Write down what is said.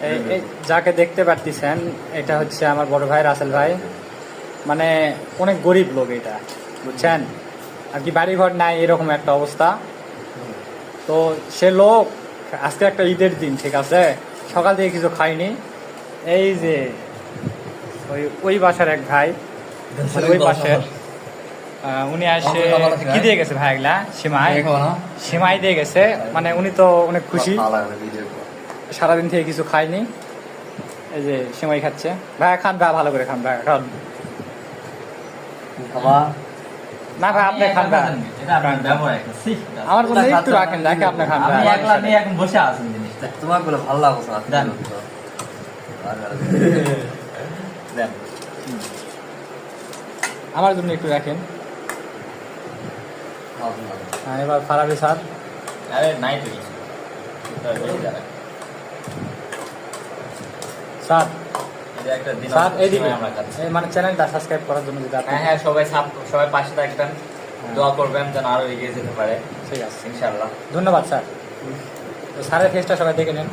এই যাকে দেখতে পারতেছেন এটা হচ্ছে আমার বড় ভাই রাসেল ভাই, মানে অনেক গরিব লোক এটা, বুঝছেন আর কি, বাড়িঘর নাই এরকম একটা অবস্থা। তো সে লোক আজকে একটা ঈদের দিন, ঠিক আছে, সকাল থেকে কিছু খাইনি। এই যে ওই বাসার এক ভাই, মানে ওই পাশের উনি আসে কি দিয়ে গেছে ভাই, এগুলা সিমাই দিয়ে গেছে, মানে উনি তো অনেক খুশি, সারাদিন থেকে কিছু খাইনি। এই যে সিমাই খাচ্ছে ভাই, খান ভাই, ভালো করে খান ভাই, খান। না ভাই আপনি খান ভাই, আমার জন্য একটু রাখেন, রাখে আপনি খান ভাই। এখন বসে আছেন জিনিস তোমার গুলো ভালো লাগছে দেন। আমার জন্য একটু রাখেন। হ্যাঁ, এবার ফারাবি স্যার। আরে নাই তো কিছু স্যার একটা দিন স্যার এইদিকে আমরা খাচ্ছি। মানে চ্যানেলটা সাবস্ক্রাইব করার জন্য যদি আপনি হ্যাঁ সবাই পাশে থাকবেন, দোয়া করবেন যেন আরো এগিয়ে যেতে পারে ঠিক আছে, ইনশাআল্লাহ। ধন্যবাদ স্যার। তো স্যারের ফেসটা সবাই দেখে নেন।